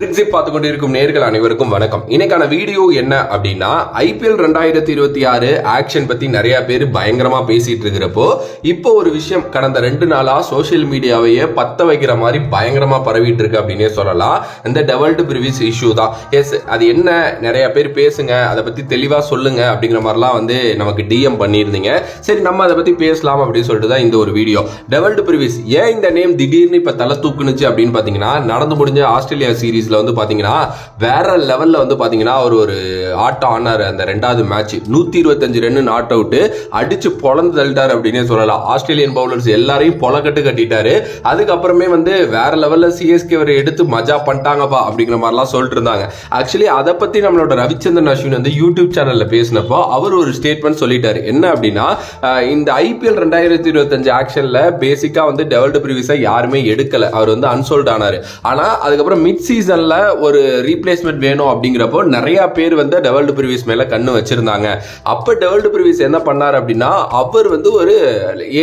பார்த்து கொண்டிருக்கும் நேர்கள் அனைவருக்கும் வணக்கம். இன்னைக்கான வீடியோ என்ன அப்படின்னா, ஐபிஎல் 2026 ஆக்ஷன் பத்தி நிறைய பேர் பயங்கரமா பேசிட்டு இருக்கிறப்போ இப்போ ஒரு விஷயம் கடந்த 2 நாளா சோசியல் மீடியாவையே பத்த வைக்கிற மாதிரி பயங்கரமா பரவிட்டு இருக்கு அப்படின்னே சொல்லலாம். இந்த டெவல்டு பிரிவிஸ் இஷ்யூ தான். எஸ், அது என்ன, நிறைய பேர் பேசுங்க, அதை பத்தி தெளிவா சொல்லுங்க அப்படிங்கிற மாதிரிலாம் வந்து நமக்கு டிஎம் பண்ணியிருந்தீங்க. சரி, நம்ம அதை பத்தி பேசலாம் அப்படின்னு சொல்லிட்டு தான் இந்த ஒரு வீடியோ. டெவல்டு பிரிவிஸ் ஏன் இந்த நேம் திடீர்னு இப்ப தலை தூக்குனுச்சு அப்படின்னு பாத்தீங்கன்னா, நடந்து முடிஞ்ச ஆஸ்திரேலியா சீரீஸ்ல வந்து பாத்தீங்கன்னா வேற லெவல்ல வந்து பாத்தீங்கன்னா ஒரு ஆட்டம் ஆனாரு. அந்த 2வது மேட்ச் 125 ரன் நாட் அவுட் அடிச்சு பொளந்து தள்ளிட்டாரு அப்படின்னே சொல்லலாம். ஆஸ்திரேலியன் பவுலர்ஸ் எல்லாரையும் பொலக்கட்டு கட்டிட்டாரு. அதுக்கப்புறமே வந்து வேற லெவல்ல சிஎஸ்கே வரை எடுத்து மஜா பண்ணிட்டாங்கப்பா அப்படிங்கிற மாதிரிலாம் சொல்லிட்டு இருந்தாங்க. ஆக்சுவலி அதை பத்தி நம்மளோட ரவிச்சந்திரன் அஸ்வின் வந்து யூடியூப் சேனல்ல பேசினப்போ அவர் ஒரு ஸ்டேட்மெண்ட் சொல்லிட்டாரு. என்ன அப்படின்னா, இந்த ஐபிஎல் 2025 ஆக்ஷன்ல பேசிக்கா வந்து டெவல்டு பிரிவிஸை யாருமே எடுக்கல. அவர் வந்து அன்சோல்ட் ஆனாரு. ஆனா அதுக்கப்புறம் மிட் சீசன்ல ஒரு ரீப்ளேஸ்மெண்ட் வேணும் அப்படிங்கிறப்போ நிறைய பேர் வந்து டெவல்டு பிரிவிஸ் மேல கண்ணு வச்சிருந்தாங்க. அப்ப டெவல்டு பிரிவிஸ் என்ன பண்ணாரு அப்படின்னா, அவர் வந்து ஒரு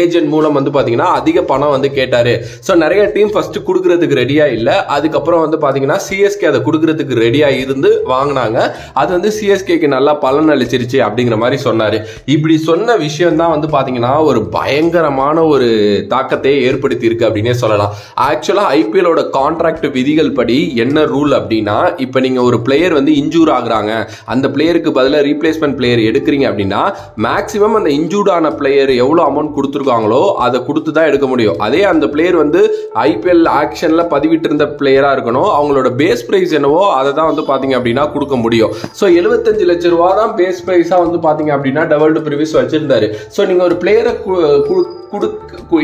ஏஜென்ட் மூலம் வந்து பாத்தீங்கன்னா அதிக பணம் வந்து கேட்டாரு. சோ நிறைய டீம் ஃபர்ஸ்ட் கொடுக்கறதுக்கு ரெடியா இல்ல. அதுக்கப்புறம் வந்து பாத்தீங்கன்னா சிஎஸ்கே அதை கொடுக்கறதுக்கு ரெடியா இருந்து வாங்கினாங்க. அது வந்து சிஎஸ்கேக்கு நல்லா பலன் அளிச்சிருச்சு அப்படிங்கிற மாதிரி சொன்னாரு. இப்படி சொன்ன விஷயம் தான் வந்து பாத்தீங்கன்னா ஒரு பயங்கரமான ஒரு தாக்கத்தை ஏற்படுத்தி இருக்கு அப்படின்னே சொல்லலாம். ஆக்சுவலா ஐபிஎலோட கான்ட்ராக்ட் விதிகள் படி என்ன ரூல் அப்படின்னா, இப்ப நீங்க ஒரு பிளேயர் வந்து இன்ஜூர் ஆகுறாங்க, அந்த பிளேயருக்கு பதிலா ரீப்ளேஸ்மெண்ட் பிளேயர் எடுக்கிறீங்க அப்படின்னா மேக்ஸிமம் அந்த இன்ஜூர்ட் ஆன பிளேயர் எவ்வளவு அமௌண்ட் கொடுத்துருக்காங்களோ அதை கொடுத்து தான் எடுக்க முடியும். அதே அந்த பிளேயர் வந்து ஐபிஎல் ஆக்ஷன்ல பதிவிட்டு இருந்த பிளேயரா இருக்கணும், அவங்களோட பேஸ் பிரைஸ் என்னவோ அதை தான் வந்து பாத்தீங்க அப்படின்னா கொடுக்க முடியும். சோ 75 லட்சம் ரூபாய் தான் பேஸ் பிரைஸா வந்து பாத்தீங்க அப்படின்னா டெவல்டு பிரிவிஸ் வச்சிருந்தாரு. சோ நீங்க ஒரு பிளேயரை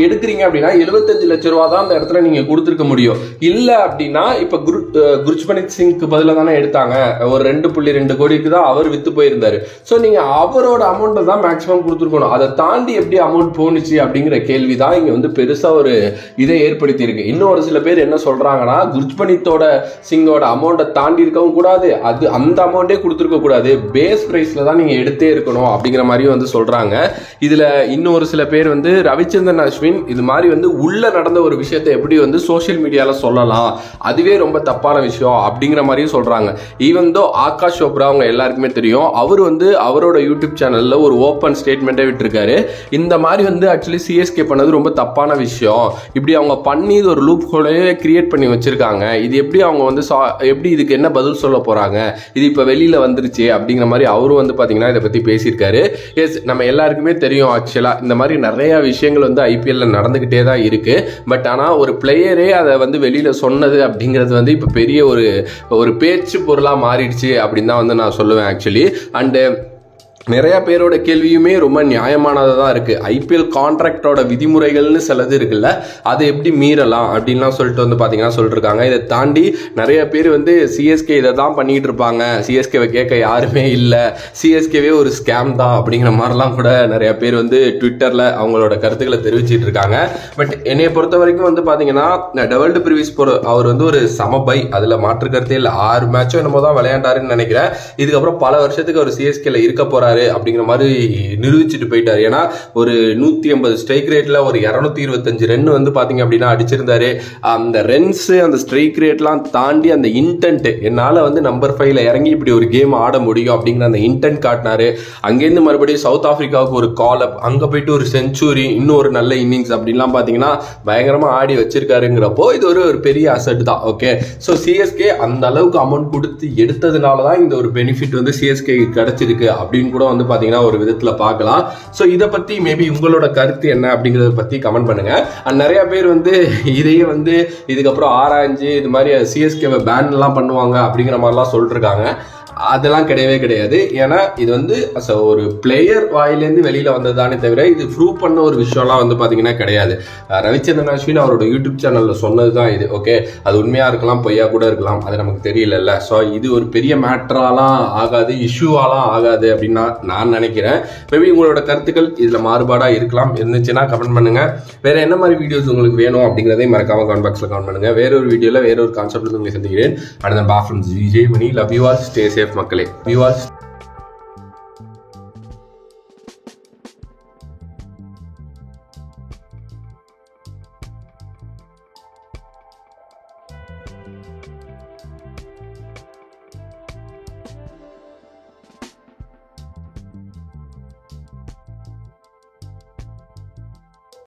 எடுக்கிறீங்க அப்படின்னா 75 லட்சம் ரூபா தான் அந்த இடத்துல நீங்க கொடுத்துருக்க முடியும். இல்ல அப்படின்னா இப்ப குர்ஜ்மன்த் சிங்க்கு பதிலாக தானே எடுத்தாங்க, ஒரு 2.2 கோடிக்கு தான் அவர் வித்து போயிருந்தாரு. சோ நீங்க அவரோட அமௌண்ட் தான் மேக்ஸிமம் கொடுத்துருக்கணும். அதை தாண்டி எப்படி அமௌண்ட் போனுச்சு அப்படிங்கிற கேள்வி தான் இங்க வந்து பெருசா ஒரு இதை ஏற்படுத்தி இருக்கு. இன்னும் ஒரு சில பேர் என்ன சொல்றாங்கன்னா, குர்ஜ்மன்த்தோட சிங்கோட அமௌண்ட்டை தாண்டி இருக்கவும் கூடாது, அது அந்த அமௌண்டே கொடுத்துருக்க கூடாது, பேஸ் பிரைஸ்ல தான் நீங்க எடுத்தே இருக்கணும் அப்படிங்கிற மாதிரியும் வந்து சொல்றாங்க. இதுல இன்னும் ஒரு சில பேர் வந்து ரவிச்சந்திரன் அஸ்வின் இது மாதிரி வந்து உள்ள நடந்த ஒரு விஷயத்தை எப்படி வந்து சோசியல் மீடியால சொல்லலாம், அதுவே ரொம்ப தப்பான விஷயம் அப்படிங்கிற மாதிரியும் சொல்றாங்க. ஈவன் தோ ஆகாஷ் சோப்ரா அவங்க எல்லாருக்குமே தெரியும், அவர் வந்து அவரோட யூடியூப் சேனல்ல ஒரு ஓப்பன் ஸ்டேட்மெண்ட்டே விட்டுருக்காரு. இந்த மாதிரி வந்து ஆக்சுவலி சிஎஸ்கே பண்ணது ரொம்ப தப்பான விஷயம், இப்படி அவங்க பண்ணி இது ஒரு லூப் ஹோலையே கிரியேட் பண்ணி வச்சிருக்காங்க, இது எப்படி அவங்க வந்து எப்படி இதுக்கு என்ன பதில் சொல்ல போறாங்க, இது இப்ப வெளியில வந்துருச்சு அப்படிங்கிற மாதிரி அவரும் வந்து பாத்தீங்கன்னா இதை பத்தி பேசியிருக்காரு. எஸ், நம்ம எல்லாருக்குமே தெரியும் ஆக்சுவலா இந்த மாதிரி நிறைய விஷயங்கள் வந்து ஐபிஎல்ல நடந்துகிட்டே தான் இருக்கு. பட் ஆனா ஒரு பிளேயரே அதை வந்து வெளியில சொன்னது அப்படிங்கிறது வந்து இப்ப பெரிய ஒரு பேச்சு பொருளா மாறிடுச்சு அப்படின்னு தான் வந்து நான் சொல்லுவேன் ஆக்சுவலி. அண்ட் நிறைய பேரோட கேள்வியுமே ரொம்ப நியாயமானதாக தான் இருக்கு. ஐபிஎல் கான்ட்ராக்டோட விதிமுறைகள்னு சிலது இருக்குல்ல, அதை எப்படி மீறலாம் அப்படின்லாம் சொல்லிட்டு வந்து பாத்தீங்கன்னா சொல்லிருக்காங்க. இதை தாண்டி நிறைய பேர் வந்து சிஎஸ்கே இதை தான் பண்ணிட்டு இருப்பாங்க, சிஎஸ்கேவை கேட்க யாருமே இல்லை, சிஎஸ்கேவே ஒரு ஸ்கேம் தான் அப்படிங்கிற மாதிரிலாம் கூட நிறைய பேர் வந்து ட்விட்டர்ல அவங்களோட கருத்துக்களை தெரிவிச்சிட்டு இருக்காங்க. பட் என்னைய பொறுத்த வரைக்கும் வந்து பாத்தீங்கன்னா டெவல்டு பிரிவிஸ் அவர் வந்து ஒரு சமபை, அதுல மாற்று கருத்தே இல்லை. 6 மேட்சோ என்னமோ தான் விளையாண்டாருன்னு நினைக்கிறேன். இதுக்கப்புறம் பல வருஷத்துக்கு அவர் சிஎஸ்கேல இருக்க போறாரு அப்படிங்கிற மாதிரி நிரூபிச்சுட்டு போயிட்டாரு. ஏன்னா ஒரு 180 ஸ்ட்ரைக் ரேட்ல ஒரு 225 ரன் வந்து பாத்தீங்க அப்படின்னா அடிச்சிருந்தாரு. அந்த ரன்ஸ் அந்த ஸ்ட்ரைக் ரேட்லாம் தாண்டி அந்த இன்டென்ட், என்னால வந்து நம்பர் 5ல இறங்கி இப்படி ஒரு கேம் ஆட முடியும் அப்படிங்கிற அந்த இன்டென்ட் காட்டினாரு. அங்கேருந்து மறுபடியும் சவுத் ஆப்பிரிக்காவுக்கு ஒரு கால் அப், அங்க போயிட்டு ஒரு செஞ்சுரி, இன்னும் ஒரு நல்ல இன்னிங்ஸ் அப்படின்லாம் பாத்தீங்கன்னா பயங்கரமா ஆடி வச்சிருக்காருங்கிறப்போ இது ஒரு பெரிய அசெட் தான். ஓகே, சோ சிஎஸ்கே அந்த அளவுக்கு அமௌண்ட் கொடுத்து எடுத்ததுனாலதான் இந்த ஒரு பெனிஃபிட் வந்து சிஎஸ்கே கிடைச்சிருக்கு அப்படின்னு கூட வந்து பாத்தீங்கன்னா ஒரு விதத்துல பார்க்கலாம். சோ இத பத்தி மேபி உங்களோட கருத்து என்ன அப்படிங்கறத பத்தி கமெண்ட் பண்ணுங்க. நிறைய பேர் வந்து இதையே வந்து இதுக்கப்புறம் ஆராய்ஞ்சு இது மாதிரி சிஎஸ்கேவை பேன் எல்லாம் பண்ணுவாங்க அப்படிங்கிற மாதிரிலாம் சொல்லிட்டு இருக்காங்க. அதெல்லாம் கிடையவே கிடையாது. ஏன்னா இது வந்து ஒரு பிளேயர் வாயிலேருந்து வெளியில வந்ததுதானே தவிர இது ப்ரூவ் பண்ண ஒரு விஷயம்லாம் வந்து பாத்தீங்கன்னா கிடையாது. ரவிச்சந்திரன் அஸ்வின் அவரோட யூடியூப் சேனல்ல சொன்னதுதான் இது. ஓகே, அது உண்மையா இருக்கலாம், பொய்யா கூட இருக்கலாம், அது நமக்கு தெரியல. ஸோ இது ஒரு பெரிய மேட்டராலாம் ஆகாது, இஷ்யூவாலாம் ஆகாது அப்படின்னு நான் நினைக்கிறேன். மேபி உங்களோட கருத்துக்கள் இதுல மாறுபாடா இருந்துச்சுன்னா கமெண்ட் பண்ணுங்க. வேற என்ன மாதிரி வீடியோஸ் உங்களுக்கு வேணும் அப்படிங்கிறதை மறக்காம கமெண்ட் பாக்ஸ்ல கமெண்ட் பண்ணுங்க. வேற ஒரு வீடியோல வேற ஒரு கான்செப்ட் உங்களை சந்திக்கிறேன். அடுத்த பாஃப்ரம் Vijay Mani. Love you all, stay safe மக்களே. வியூவர்ஸ்.